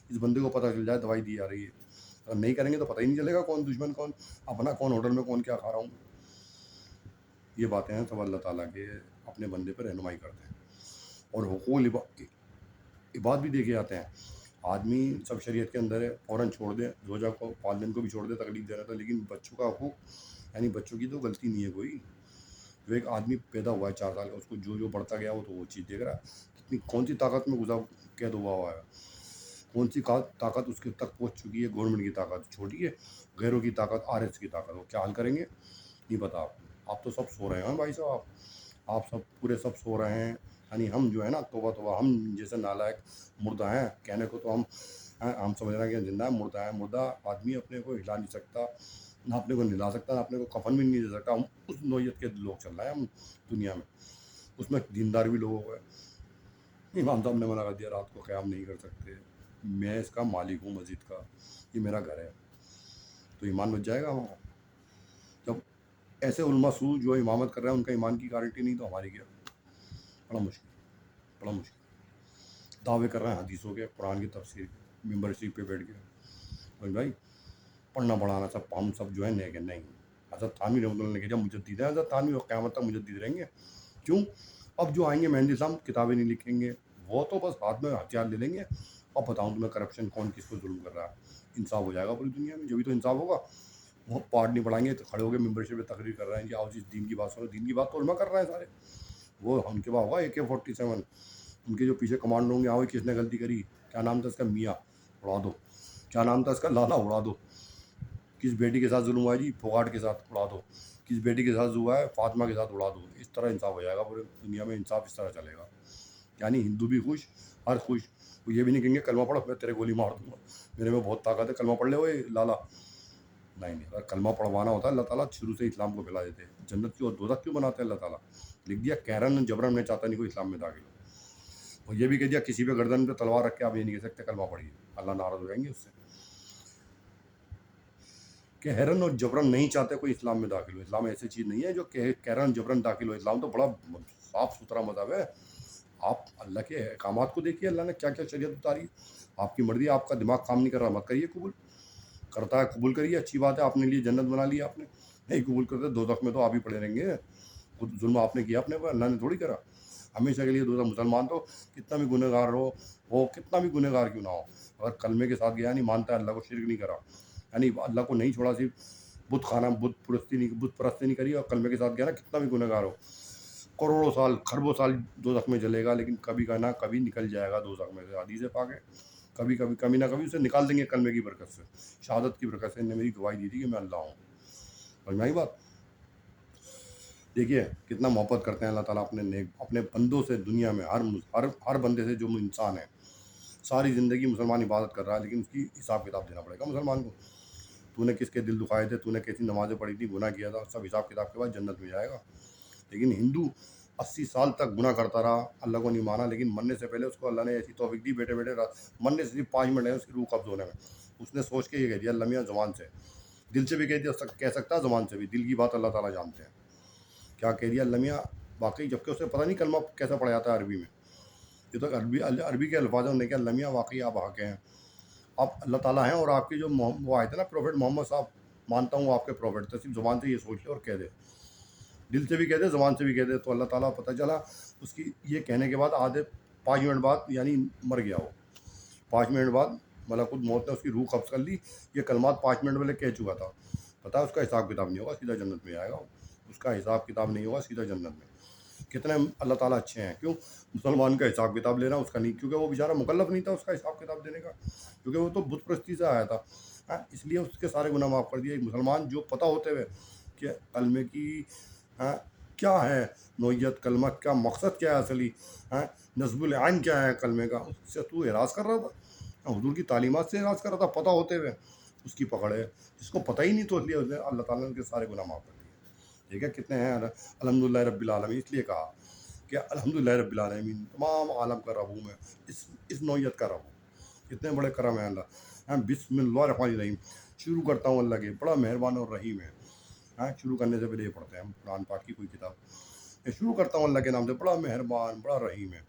اس بندے کو پتہ چل جائے دوائی دی جا رہی ہے اگر نہیں کریں گے تو پتہ ہی نہیں چلے گا کون دشمن کون اپنا، کون ہوٹل میں کون کیا کھا رہا ہوں. یہ باتیں ہیں سب اللہ تعالیٰ کے اپنے بندے پر رہنمائی کرتے ہیں. اور حقوق عباد بھی دیکھے جاتے ہیں. آدمی سب شریعت کے اندر ہے، فوراً چھوڑ دے، زوجہ کو والدین کو بھی چھوڑ دے، تکلیف دے رہا تھا، لیکن بچوں کا حقوق، یعنی بچوں کی تو غلطی نہیں ہے کوئی. جو ایک آدمی پیدا ہوا ہے 4 سال کا، اس کو جو بڑھتا گیا وہ تو وہ چیز دیکھ رہا ہے. کون سی طاقت میں قید ہوا ہے، کون سی طاقت اس کے تک پہنچ چکی ہے. گورنمنٹ کی طاقت چھوٹی ہے، غیروں کی طاقت، RS کی طاقت، وہ کیا حل کریں گے نہیں پتا. آپ تو سب سو رہے ہیں بھائی صاحب، آپ سب پورے سب سو رہے ہیں. یعنی ہم جو ہے نا، توبہ ہم جیسے نالائق مردہ ہیں. کہنے کو تو ہم سمجھ رہے ہیں کہ زندہ ہے، مردہ ہے. مردہ آدمی اپنے کو ہلا نہیں سکتا، نہ اپنے کو نہلا سکتا، نہ اپنے کو کفن بھی نہیں دے سکتا. ہم اس نوعیت کے لوگ چل رہے ہیں ہم دنیا میں. اس میں دیندار بھی لوگ ہو گئے. امام صاحب نے منع کر دیا رات کو قیام نہیں کر سکتے. میں اس کا مالک ہوں، مسجد کا، یہ میرا گھر ہے. تو ایمان بچ جائے گا ہمارا. جب ایسے علماء سو جو امامت کر رہے ہیں ان کا ایمان کی گارنٹی نہیں تو ہماری کیا. بڑا مشکل دعوے کر رہے ہیں حدیثوں کے، قرآن کی تفسیر کے، ممبر شریف پہ بیٹھ کے. اور بھائی پڑھنا پڑھانا سب ہم سب جو ہے نیک ہے. نہیں، حضرت تھانوی رحمۃ اللہ نے کہا مجدد ہے حضرت تھانوی، اور قیامت تک مجدد رہیں گے. کیوں؟ اب جو آئیں گے مہندی صاحب کتابیں نہیں لکھیں گے، وہ تو بس ہاتھ میں ہتھیار لے لیں گے. اب بتاؤں تمہیں کرپشن کون کس کو ظلم کر رہا ہے. انصاف ہو جائے گا پوری دنیا میں، جبھی تو انصاف ہوگا. وہ پارٹ نہیں پڑھائیں گے تو کھڑے ہو کے ممبر شپ پہ تقریر کر رہے ہیں کہ آؤ جی دین کی بات سنو. دین کی بات تو علماء کر رہے ہیں سارے. وہ ان کے پاس ہوگا AK-47، ان کے جو پیچھے کمانڈر ہوں گے، آؤ کس نے غلطی کری، کیا نام تھا اس کا، میاں اڑا دو. کیا نام تھا اس کا، لالا اڑا دو. کس بیٹی کے ساتھ ظلم ہوا ہے جی، پھوگاٹ کے ساتھ اڑا دو. کس بیٹی کے ساتھ ہوا ہے، فاطمہ کے ساتھ اڑا دو. اس طرح انصاف ہو جائے گا پورے دنیا میں. انصاف اس طرح چلے گا. یعنی ہندو بھی خوش، ہر خوش. وہ یہ بھی نہیں کہیں گے کلمہ پڑھ میں تیرے گولی مار دوں گا، میرے میں بہت طاقت ہے، کلمہ پڑھ لے وہ لالا. نہیں، اگر کلمہ پڑھوانا ہوتا ہے اللہ تعالیٰ شروع سے اسلام کو پھیلا دیتے. جنت کیوں اور دوزخ کیوں بناتے ہیں اللہ تعالیٰ. لکھ دیا قہرن جبرن، میں چاہتا نہیں کوئی اسلام میں داخل ہو. اور یہ بھی کہہ دیا کسی پہ گردن پہ تلوار رکھ کے آپ یہ نہیں کہہ سکتے کلمہ پڑھیے، اللہ ناراض ہو جائیں گے اس سے. قہرن اور جبرن نہیں چاہتے کوئی اسلام میں داخل ہو. اسلام ایسی چیز نہیں ہے جو قہرن جبرن داخل ہو. اسلام تو بڑا صاف ستھرا مذہب ہے. آپ اللہ کے احکامات کو دیکھیے، اللہ نے کیا کیا شریعت اتاری. آپ کی مرضی، آپ کا دماغ کام نہیں کر رہا مت کریے قبول. کرتا ہے قبول کریے، اچھی بات ہے، آپ نے لیے جنت بنا لی آپ نے. نہیں قبول کرتے دوزخ میں تو آپ ہی پڑے رہیں گے. خود ظلم آپ نے کیا اپنے پر، اللہ نے تھوڑی کرا. ہمیشہ کے لیے دوزخ. مسلمان تو کتنا بھی گنہ گار ہو، وہ کتنا بھی گنہ گار کیوں نہ ہو، اگر کلمے کے ساتھ گیا نہیں، مانتا ہے اللہ کو، شرک نہیں کرا، یعنی اللہ کو نہیں چھوڑا، صرف بت خانہ بت پرستی نہیں کری، اور کلمے کے ساتھ گیا نا، کتنا بھی گنہ گار ہو، کروڑوں سال خربوں سال دوزخ میں جلے گا، لیکن کبھی کا نہ کبھی نکل جائے گا دوزخ میں سے. حدیث پاک ہے. کبھی نہ کبھی اسے نکال دیں گے کلمے کی برکت سے، شہادت کی برکت سے. نے میری گواہی دی تھی کہ میں اللہ ہوں. سمجھ بات. دیکھیے کتنا محبت کرتے ہیں اللہ تعالیٰ اپنے بندوں سے. دنیا میں ہر بندے سے جو انسان ہے، ساری زندگی مسلمان عبادت کر رہا ہے، لیکن اس کی حساب کتاب دینا پڑے گا مسلمان کو. تو نے کس کے دل دکھائے تھے، تو نے کیسی نمازیں پڑھی تھی، گناہ کیا تھا، سب حساب کتاب کے بعد جنت میں جائے گا. لیکن ہندو 80 سال تک گناہ کرتا رہا، اللہ کو نہیں مانا، لیکن مرنے سے پہلے اس کو اللہ نے ایسی توفیق دی، بیٹے مرنے سے صرف 5 منٹ ہے اس کی روح قبض ہونے میں. اس نے سوچ کے یہ کہہ دیا اللہ میاں، زبان سے، دل سے بھی کہہ سکتا، زبان سے بھی. دل کی بات اللہ تعالیٰ جانتے ہیں. کیا کہہ دیا اللہ میاں واقعی، جبکہ اسے پتہ نہیں کلمہ کیسا پڑھا جاتا ہے عربی میں. یہ تو عربی کے الفاظ نے کہا اللہ میاں واقعی آپ حق ہیں، آپ اللہ تعالیٰ ہیں، اور آپ کے جو وہ آئے تھے نا پروفیٹ محمد صاحب، مانتا ہوں آپ کے پروفیٹ تھے. صرف زبان سے یہ سوچ لے اور کہہ دے، دل سے بھی کہہ دے، زبان سے بھی کہہ دے، تو اللہ تعالیٰ پتہ چلا اس کی یہ کہنے کے بعد 5 منٹ بعد یعنی مر گیا وہ. 5 منٹ بعد ملکوت موت نے اس کی روح قبض کر لی. یہ کلمات 5 منٹ پہلے کہہ چکا تھا. پتا اس کا حساب کتاب نہیں ہوگا، سیدھا جنت میں آئے گا. اس کا حساب کتاب نہیں ہوگا، سیدھا جنت میں. کتنے اللہ تعالیٰ اچھے ہیں. کیوں؟ مسلمان کا حساب کتاب لے رہا اس کا نہیں، کیونکہ وہ بیچارہ مکلف نہیں تھا اس کا حساب کتاب دینے کا، کیونکہ وہ تو بت پرستی سے آیا تھا. اس لیے اس کے سارے گناہ معاف کر دیے. مسلمان جو پتہ ہوتے ہوئے کہ کلمے کی کیا ہے نوعیت، کلمہ کیا مقصد، کیا ہے اصلی، نصب العین کیا ہے کلمے کا، اس سے تو اعراض کر رہا تھا، حضور کی تعلیمات سے اعراض کر رہا تھا پتہ ہوتے ہوئے. اس کی پکڑ ہے. جس کو پتہ ہی نہیں تو اس لیے اس نے اللہ تعالیٰ نے ان کے سارے گناہ معاف کر دیے. ٹھیک ہے، کتنے ہیں الحمدللہ رب العالمین. اس لیے کہا کہ الحمدللہ رب العالمین، تمام عالم کا رب ہوں میں، اس نوعیت کا رب ہوں. اتنے بڑے کرم ہیں اللہ. بسم اللہ الرحمن الرحیم. شروع کرتا ہوں اللہ کے، بڑا مہربان اور رحیم ہے. شروع کرنے سے پہلے یہ پڑھتے ہیں ہم قرآن پاک کی کوئی کتاب. شروع کرتا ہوں اللہ کے نام سے، بڑا مہربان بڑا رحیم ہے.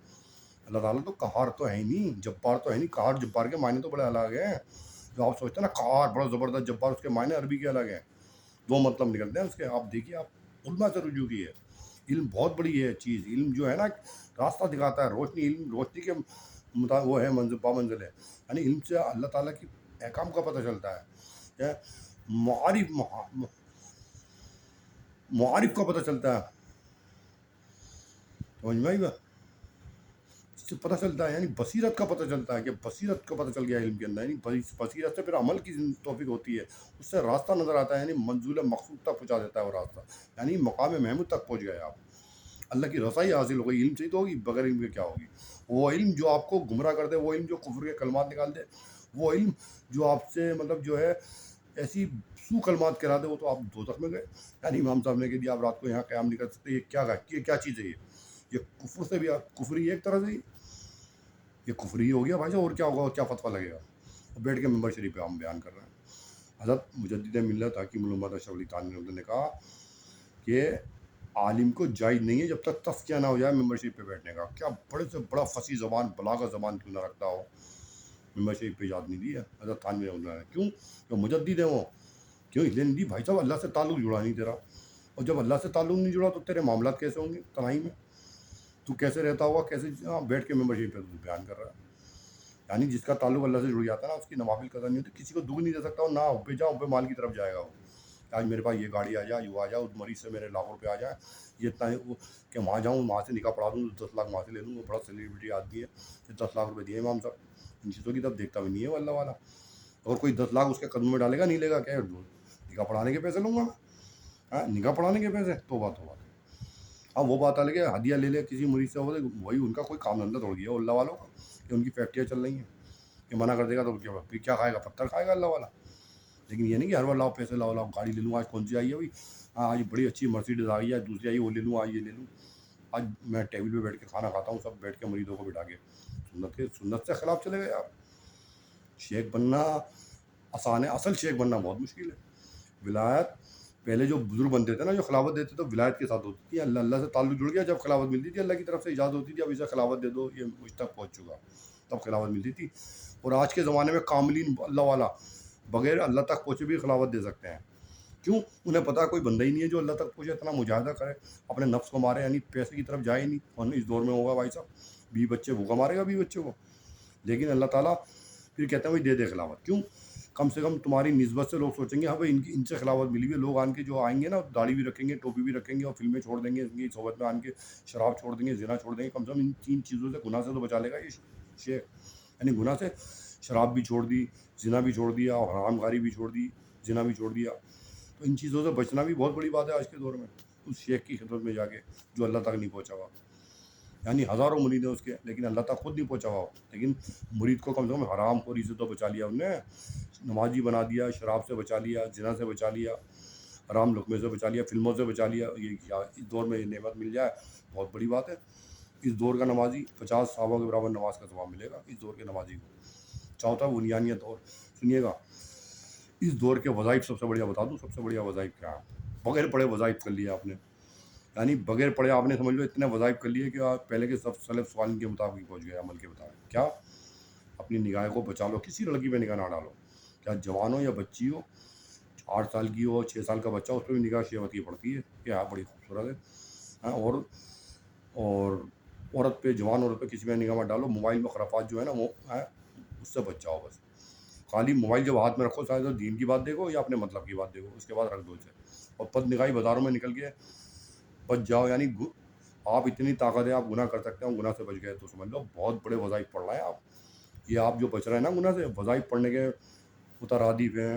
اللہ تعالیٰ تو قہار تو ہے ہی نہیں، جبار تو ہے نہیں. قہار جبار کے معنی تو بڑے الگ ہیں. جو آپ سوچتے ہیں نا کار بڑا زبردست جبار، اس کے معنی عربی کے الگ ہیں، دو مطلب نکلتے ہیں اس کے. آپ دیکھیے، آپ علماء سے رجوع کیے. علم بہت بڑی ہے چیز. علم جو ہے نا راستہ دکھاتا ہے، روشنی. علم روشنی کے وہ ہے منزل پامنزل ہے. یعنی علم سے اللہ تعالیٰ کی احکام کا پتہ چلتا ہے، معارف معارف کا پتہ چلتا ہے. سمجھ میں آئی بات؟ اس سے پتہ چلتا ہے، یعنی بصیرت کا پتہ چلتا ہے کہ بصیرت کا پتہ چل گیا علم کے اندر. یعنی بصیرت سے پھر عمل کی توفیق ہوتی ہے، اس سے راستہ نظر آتا ہے. یعنی منزول مقصود تک پہنچا دیتا ہے وہ راستہ. یعنی مقام محمود تک پہنچ گئے آپ. اللہ کی رسائی حاصل ہو گئی. علم سے ہی تو ہوگی، بغیر علم کے کیا ہوگی؟ وہ علم جو آپ کو گمراہ کر دے، وہ علم جو کفر کے کلمات نکال دے، وہ علم جو آپ سے مطلب جو ہے ایسی سو کلمات کرا دے، وہ تو آپ دوزخ میں گئے. یعنی امام صاحب نے کہہ دیا آپ رات کو یہاں قیام نہیں کر سکتے. یہ کیا چیز ہے؟ یہ کفر سے بھی کفری ہے ایک طرح سے. یہ کفری ہو گیا بھائی صاحب. اور کیا ہوگا؟ کیا فتویٰ لگے گا؟ بیٹھ کے ممبر شریف پہ ہم بیان کر رہے ہیں. حضرت مجدد ملت حکیم الامت اشرف علی تھانوی نے کہا کہ عالم کو جائز نہیں ہے جب تک تزکیہ نہ ہو جائے ممبر شریف پہ بیٹھنے کا. کیا بڑے سے بڑا فصیح زبان، بلاغت زبان کیوں نہ رکھتا ہو، ممبر شریف پہ اجازت نہیں دی ہے حضرت تھانوی نے. کیوں؟ جو مجدد ہیں وہ کیوں اس لیے نہیں دی؟ بھائی صاحب اللہ سے تعلق جڑا نہیں تیرا. اور جب اللہ سے تعلق نہیں جڑا تو تیرے معاملات کیسے ہوں گے تنہائی میں؟ تو کیسے رہتا ہوگا؟ کیسے بیٹھ کے ممبر شریف پہ تو بیان کر رہا ہے. یعنی جس کا تعلق اللہ سے جڑ جاتا ہے نا، اس کی نوافل قدر نہیں ہوتی. کسی کو دکھ نہیں دے سکتا. نہ اوپے جا اوپے مال کی طرف جائے گا. وہ آج میرے پاس یہ گاڑی آ جائے، یوں آ جائے، اس مریض سے میرے لاکھوں روپے آ جائے، یہ اتنا کہ وہاں جاؤں، وہاں سے نکاح پڑھا دوں، 10 لاکھ وہاں سے لے لوں. وہ بڑا سیلیبریٹی آدمی ہے، 10 لاکھ روپے دیے امام صاحب. ان چیزوں کی طرف دیکھتا بھی نہیں ہے وہ اللہ والا. اور کوئی 10 لاکھ اس کے قدم میں ڈالے گا نہیں لے گا. کیا نکاح پڑھانے کے پیسے لوں گا میں؟ نکاح پڑھانے کے پیسے؟ تو بات. اب وہ بات الگ ہے، ہدیہ لے لے کسی مریض سے، وہی ان کا کوئی کام دھندا توڑ دیا اللہ والوں کا کہ ان کی فیکٹریاں چل رہی ہیں. کہ منع کر دے گا تو پھر کیا کھائے گا؟ پتھر کھائے گا اللہ والا. لیکن یہ نہیں کہ ہر بار لاؤ پیسے، لاؤ گاڑی لے لوں. آج کون سی آئی ہے بھائی؟ آج بڑی اچھی مرسیڈیز آ گئی ہے، دوسری آئی وہ لے لوں، آج یہ لے لوں. آج میں ٹیبل پہ بیٹھ کے کھانا کھاتا ہوں، سب بیٹھ کے مریضوں کو بٹھا کے. سنت سے خلاف چلے گئے آپ. شیخ بننا آسان ہے، اصل شیخ بننا بہت مشکل ہے. ولایت پہلے جو بزرگ بنتے تھے نا، جو خلافت دیتے تھے، ولایت کے ساتھ ہوتی تھی. اللہ سے تعلق جڑ گیا جب خلافت ملتی تھی، اللہ کی طرف سے اجازت ہوتی تھی اب اسے خلافت دے دو، یہ مجھ تک پہنچ چکا، تب خلافت ملتی تھی. اور آج کے زمانے میں کاملین اللہ والا بغیر اللہ تک پہنچے بھی خلافت دے سکتے ہیں. کیوں؟ انہیں پتا کوئی بندہ ہی نہیں ہے جو اللہ تک پہنچے، اتنا مجاہدہ کرے، اپنے نفس کو مارے. یعنی پیسے کی طرف جائے نہیں. اور اس دور میں ہوگا بھائی صاحب 20 بچے بھوکا مارے گا 20 بچے کو. لیکن اللہ تعالیٰ پھر کہتے ہیں بھائی دے دے خلافت. کیوں؟ کم سے کم تمہاری نسبت سے لوگ سوچیں گے ہاں بھائی ان سے خلافت ملی ہوئی ہے. لوگ آن کے جو آئیں گے نا، داڑھی بھی رکھیں گے، ٹوپی بھی رکھیں گے، اور فلمیں چھوڑ دیں گے، ان کی صحبت میں آن کے شراب چھوڑ دیں گے، زنا چھوڑ دیں گے. کم سے کم ان 3 چیزوں سے، گناہ سے تو بچا لے گا یہ شیخ. یعنی گناہ سے شراب بھی چھوڑ دی، زنا بھی چھوڑ دیا، اور حرام کاری بھی چھوڑ دی، زنا بھی چھوڑ دیا. تو ان چیزوں سے بچنا بھی بہت بڑی بات ہے آج کے دور میں، اس شیخ کی خدمت میں جا کے جو اللہ تک نہیں پہنچا ہوا. یعنی ہزاروں مرید ہیں اس کے، لیکن اللہ تک خود نہیں پہنچا ہوا. لیکن مرید کو کم سے کم حرام خوری سے تو بچا لیا انہوں نے، نمازی بنا دیا، شراب سے بچا لیا، زنا سے بچا لیا، حرام لقمے سے بچا لیا، فلموں سے بچا لیا. یہ اس دور میں یہ نعمت مل جائے بہت بڑی بات ہے. اس دور کا نمازی 50 صحابہ کے برابر نماز کا ثواب ملے گا اس دور کے نمازی کو. چوتھا بنیانیہ دور. سنیے گا، اس دور کے وظائف سب سے بڑھیا بتا دوں، سب سے بڑھیا وظائف کیا ہے؟ بغیر پڑھے وظائف کر لیا آپ نے. یعنی بغیر پڑھے آپ نے سمجھ لو اتنے وظائف کر لیے کہ آپ پہلے کے سب سلف سوال کے مطابق پہنچ گئے، عمل کے مطابق. کیا؟ اپنی نگاہ کو بچا لو، کسی لڑکی پہ نگاہ نہ ڈالو. کیا جوان ہو یا بچی ہو، 8 سال کی ہو، 6 سال کا بچہ ہو، اس پہ بھی نگاہ شہوت کی پڑتی ہے کہ ہاں بڑی خوبصورت ہے. اور عورت پہ، جوان عورت پہ کسی میں نگاہ مت ڈالو. موبائل میں خرافات جو ہے نا وہ اس سے بچ جاؤ بس. خالی موبائل جب ہاتھ میں رکھو، شاید تو دین کی بات دیکھو یا اپنے مطلب کی بات دیکھو، اس کے بعد رکھ دو اسے. اور بد نگاہی بازاروں میں نکل کے بچ جاؤ. یعنی آپ اتنی طاقت ہے، آپ گناہ کر سکتے ہیں. گناہ سے بچ گئے تو سمجھ لو بہت بڑے وظائف پڑھ رہے ہیں آپ. یہ آپ جو بچ رہے ہیں نا گناہ سے، وظائف پڑھنے کے مترادف ہیں.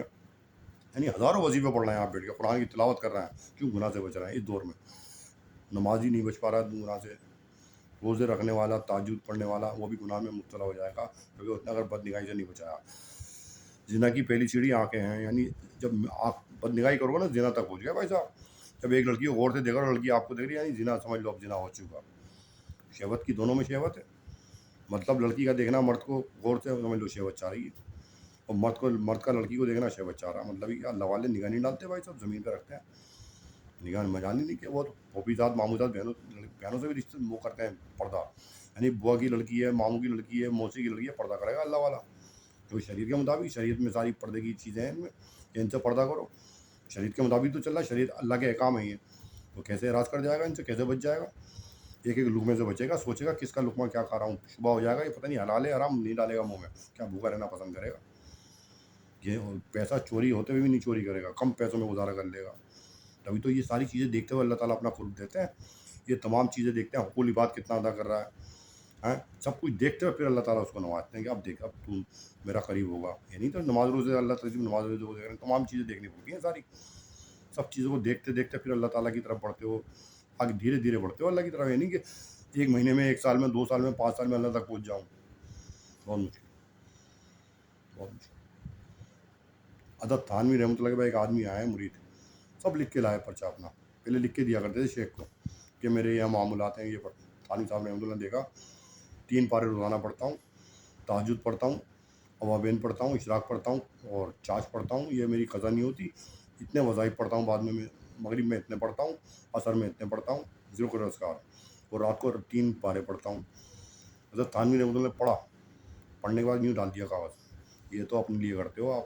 یعنی ہزاروں وظیفے پڑھ رہے ہیں آپ بیٹھ کے، قرآن کی تلاوت کر رہے ہیں. کیوں؟ گناہ سے بچ رہے ہیں اس دور میں. نمازی نہیں بچ پا رہا ہے گناہ سے. روزے رکھنے والا، تہجد پڑھنے والا، وہ بھی گناہ میں مبتلا ہو جائے گا، کیونکہ اتنا اگر بد نگاہی سے نہیں بچایا. زنا کی پہلی سیڑھی آنکھیں ہیں. یعنی جب آپ بد نگاہی کرو گے نا، زنا تک پہنچ گیا بھائی صاحب. جب ایک لڑکی کو غور سے دیکھا اور لڑکی آپ کو دیکھ رہی ہے، یعنی زنا سمجھ لو اب زنا ہو چکا. شہوت کی دونوں میں شہوت ہے. مطلب لڑکی کا دیکھنا مرد کو غور سے سمجھ لو شہوت چاہ رہی ہے، اور مرد کا لڑکی کو دیکھنا شہوت چاہ رہا ہے. مطلب یہ اللہ والے نگاہ نہیں ڈالتے بھائی صاحب، زمین پہ رکھتے ہیں نگاہ. مجال ہی نہیں کہ وہ پھوپھی ذات، ماموں ذات، بہنوں سے بھی رشتے وہ کرتے ہیں پردہ. یعنی بوا کی لڑکی ہے، ماموں کی لڑکی ہے، موسی کی لڑکی ہے، پردہ کرے گا اللہ والا. جو شریعت کے مطابق، شریعت میں ساری پردے کی چیزیں ہیں، ان سے پردہ کرو. شریعت کے مطابق تو چل رہا ہے، شریعت اللہ کے احکام ہیں یہ، تو کیسے اعراض کر جائے گا ان سے، کیسے بچ جائے گا؟ ایک ایک لقمے سے بچے گا، سوچے گا کس کا لقمہ کیا کھا رہا ہوں، شبہ ہو جائے گا، یہ پتہ نہیں حلال ہے حرام، نہیں ڈالے گا منہ میں، کیا بھوکا رہنا پسند کرے گا؟ یہ پیسہ چوری ہوتے ہوئے بھی نہیں چوری کرے گا، کم پیسوں میں گزارا کر لے گا. تبھی تو یہ ساری چیزیں دیکھتے ہوئے اللہ تعالیٰ اپنا قرب دیتے ہیں. یہ تمام چیزیں دیکھتے ہیں، حقوق العباد کتنا ادا کر رہا ہے، سب کچھ دیکھتے ہوئے پھر اللہ تعالیٰ اس کو نوازتے ہیں کہ اب دیکھ، اب تو میرا قریب ہوگا. یہ نہیں تو نماز روزے اللہ تعالیٰ نماز روزے کو دیکھ رہے ہیں، تمام چیزیں دیکھنی پڑتی ہیں ساری. سب چیزوں کو دیکھتے دیکھتے پھر اللہ تعالیٰ کی طرف بڑھتے ہو، آگے دھیرے دھیرے بڑھتے ہو اللہ کی طرف. یہ نہیں کہ ایک مہینے میں، ایک سال میں، 2 سال میں، 5 سال میں اللہ تک پہنچ جاؤں. بہت مشکل، بہت مشکل. حضرت تھانوی رحمۃ اللہ کے بعد ایک آدمی آیا ہے مرید، سب لکھ کے لائے پرچہ اپنا. پہلے لکھ کے دیا کرتے تھے شیخ کو کہ میرے یہ معاملات ہیں. یہ تھانوی صاحب رحمۃ اللہ نے دیکھا 3 پارے روزانہ پڑھتا ہوں، تہجد پڑھتا ہوں، اوابین پڑھتا ہوں، اشراق پڑھتا ہوں اور چاش پڑھتا ہوں. یہ میری قضا نہیں ہوتی. اتنے وظائف پڑھتا ہوں، بعد میں مغرب میں اتنے پڑھتا ہوں، عصر میں اتنے پڑھتا ہوں، ذکر اذکار، اور رات کو 3 پارے پڑھتا ہوں. حضرت تھانوی رحمۃ اللہ نے پڑھا، پڑھنے کے بعد یوں ڈال دیا کاغذ، یہ تو اپنے لیے کرتے ہو آپ،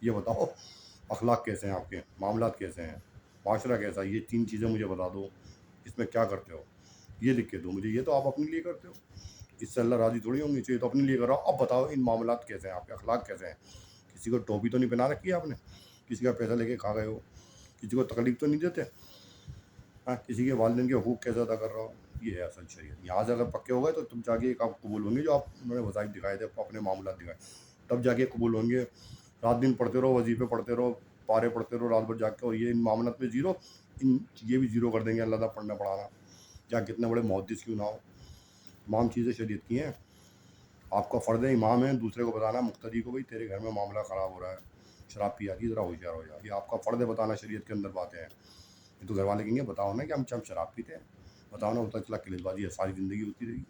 یہ بتاؤ اخلاق کیسے ہیں آپ کے، معاملات کیسے ہیں، معاشرہ کیسا ہے، یہ 3 چیزیں مجھے بتا دو، اس میں کیا کرتے ہو، یہ لکھ کے دو مجھے. یہ تو آپ اپنے لیے کرتے ہو، اس سے اللہ راضی تھوڑی ہوں گے. چاہیے تو اپنے لیے کر رہا ہو. اب بتاؤ ان معاملات کیسے ہیں آپ کے، اخلاق کیسے ہیں. کسی کو ٹوپی تو نہیں پہنا رکھی ہے آپ نے، کسی کا پیسہ لے کے کھا گئے ہو، کسی کو تکلیف تو نہیں دیتے، کسی کے والدین کے حقوق کیسے ادا کر رہا ہو. یہ ہے اصل شریعت. یہاں سے اگر پکے ہو گئے تو تم جا کے ایک آپ قبول ہوں گے، جو آپ انہوں نے وظائف دکھائے تھے، اپنے معاملات دکھائے، تب جا کے قبول ہوں گے. رات دن پڑھتے رہو، وظیفے پڑھتے رہو، پارے پڑھتے رہو رات بھر جا کے، اور یہ ان معاملات میں زیرو، یہ بھی زیرو کر دیں گے اللہ تعالیٰ پڑھنا پڑھانا. یا کتنے بڑے محدث کیوں نہ ہو، تمام چیزیں شریعت کی ہیں. آپ کا فرض ہے امام ہے دوسرے کو بتانا، مقتدی کو، بھائی تیرے گھر میں معاملہ خراب ہو رہا ہے، شراب پی آتی، ذرا ہوشیار ہو جا. یہ آپ کا فرض ہے بتانا، شریعت کے اندر باتیں ہیں. یہ تو گھر والے کہیں گے بتاؤ نا کہ ہم شراب پیتے ہیں، بتاؤ نا، ہوتا چلا کلس بازی ہے، ساری زندگی ہوتی رہی.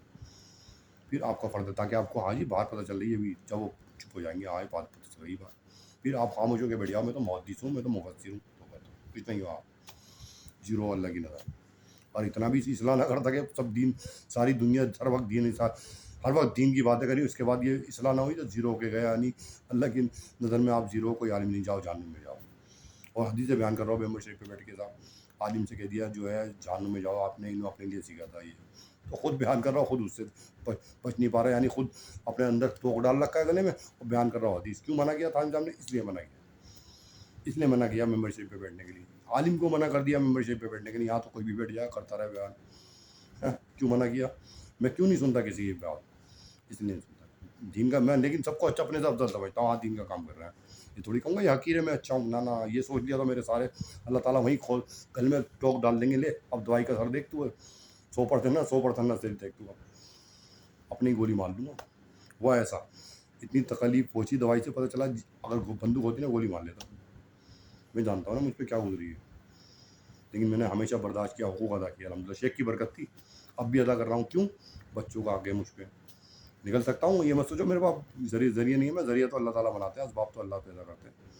پھر آپ کا فرض ہے تاکہ آپ کو ہاں جی بات پتہ چل رہی ہے بھی، جب وہ چپ ہو جائیں گے، ہاں بات پتہ چل رہی بات، پھر آپ خاموش ہو کے بیٹھ جاؤ، میں تو محدث ہوں، میں تو مفسر ہوں، تو کچھ نہیں ہو آپ، زیرو اللہ کی نظر. اور اتنا بھی اصلاح نہ کرتا کہ سب دین، ساری دنیا ہر وقت دین، ہر وقت دین کی باتیں کری، اس کے بعد یہ اصلاح نہ ہوئی تو زیرو ہو کے گیا. یعنی اللہ کی نظر میں آپ زیرو، کوئی عالم نہیں، جاؤ جہنم میں جاؤ. اور حدیث سے بیان کر رہا ہوں ممبر شریف پہ بیٹھ کے صاحب، عالم سے کہہ دیا جو ہے جہنم میں جاؤ، آپ نے انہوں اپنے لیے سیکھا تھا. یہ تو خود بیان کر رہا ہوں، خود اس سے بچ نہیں پا رہا. یعنی خود اپنے اندر توک ڈال رکھا ہے گلے میں، اور بیان کر رہا ہوں حدیث. کیوں منع کیا تھا صاحب نے؟ اس لیے منع کیا، اس لیے منع کیا ممبر شریف پہ بیٹھنے کے لیے. عالم کو منع کر دیا ممبر شریف پہ بیٹھنے کے لیے، یہاں تو کوئی بھی بیٹھ جائے کرتا رہے بیان. کیوں منع کیا؟ میں کیوں نہیں سنتا کسی کی بات، اس لیے نہیں سنتا دین کا میں. لیکن سب کو اچھا اپنے سے افضل سمجھتا ہوں، ہاں دین کا کام کر رہا ہے. یہ تھوڑی کہوں گا یہ حقیر ہے میں اچھا ہوں، نہ یہ سوچ لیا تو میرے سارے اللہ تعالیٰ وہیں کھول گل میں ٹوک ڈال دیں گے. لے اب دوائی کا سر دیکھ تو 100% نا 100% نہ صرف دیکھ تو اپنی گولی مار دوں گا. وہ ایسا اتنی تکلیف پہنچی دوائی سے، پتہ چلا اگر بندوق ہوتی نا گولی مار لیتا. میں جانتا ہوں نا مجھ پہ کیا گزری ہے، لیکن میں نے ہمیشہ برداشت کیا، حقوق ادا کیا. الحمدللہ شیخ کی برکت تھی، اب بھی ادا کر رہا ہوں. کیوں؟ بچوں کا حق ہے مجھ پہ، نکل سکتا ہوں. یہ مت سوچو میرے پاس ذریعہ نہیں ہے. میں ذریعہ تو اللہ تعالیٰ بناتے ہیں، اسباب تو اللہ پیدا کرتے ہیں.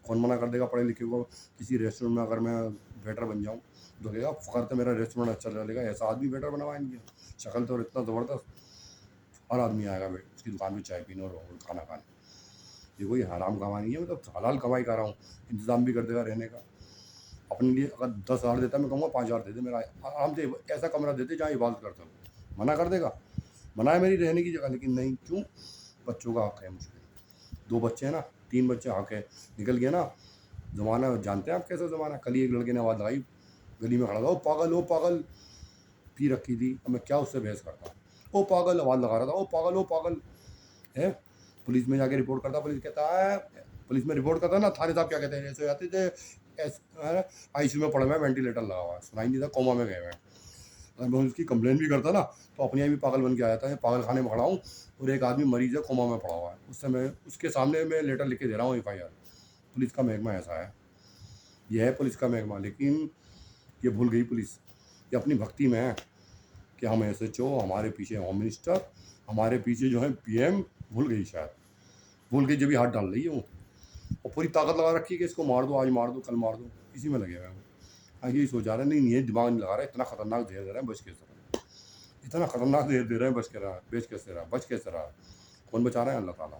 کون منع کر دے گا پڑھے لکھے کو؟ کسی ریسٹورینٹ میں اگر میں ویٹر بن جاؤں تو کہے گا فخر تو میرا ریسٹورینٹ اچھا چلے گا، ایسا آدمی ویٹر بنوائیں گے. شکل تو اتنا زبردست، ہر آدمی آئے گا اس کی دکان پہ چائے پینے اور کھانا کھانے. یہ کوئی حرام کمائی نہیں ہے، مطلب حلال کمائی کر رہا ہوں. انتظام بھی کر دے گا رہنے کا اپنے لیے. اگر 10,000 دیتا میں کہوں گا 5,000 دے دے، میرا آرام سے ایسا کمرہ دیتے جہاں عبادت کرتا ہوں. منع کر دے گا؟ منع ہے میری رہنے کی جگہ، لیکن نہیں. کیوں؟ بچوں کا حق ہے مجھ پہ. 2 بچے ہیں نا، 3 بچے، حق ہے. نکل گیا نا زمانہ. جانتے ہیں آپ کیسا زمانہ؟ کل ہی ایک لڑکے نے آواز لگائی گلی میں کھڑا تھا، او پاگل، او پاگل، پی رکھی تھی. اب میں کیا اس سے بحث کرتا؟ او پاگل آواز لگا رہا تھا، او پاگل، او پاگل ہے. پولیس میں جا کے رپورٹ کرتا، پولیس کہتا ہے، پولیس میں رپورٹ کرتا نا، تھانے صاحب کیا کہتے ہیں، ایسے آتے تھے آئی سی یو میں پڑے ہوئے ہیں، وینٹیلیٹر لگا ہوا ہے، سنائی نہیں تھا، کوما میں گئے ہوئے ہیں. اگر میں اس کی کمپلین بھی کرتا نا تو اپنے آپ بھی پاگل بن کے آیا تھا. پاگل خانے میں کھڑا ہوں اور ایک آدمی مریض ہے، کوما میں پڑا ہوا ہے. اس سے میں اس کے سامنے میں لیٹر لکھ کے دے رہا ہوں FIR. پولیس کا محکمہ ایسا ہے، یہ ہے پولیس کا محکمہ. لیکن یہ بھول گئی پولیس، یہ اپنی بھکتی میں ہے کہ ہم SHO، ہمارے پیچھے ہوم منسٹر، ہمارے پیچھے جو ہے PM. بھول گئی شاید، بھول گئی جب بھی ہاتھ ڈال رہی ہے وہ. اور پوری طاقت لگا رکھی ہے کہ اس کو مار دو، آج مار دو، کل مار دو. اسی میں لگے ہوئے ہیں وہ. یہی سوچا رہے نہیں، یہ دماغ نہیں لگا رہے. اتنا خطرناک زہر دے رہے ہیں، بچ کیسے رہا؟ اتنا خطرناک زہر دے رہے ہیں، بچ کیسے رہا؟ کون بچا رہے ہیں؟ اللہ تعالیٰ.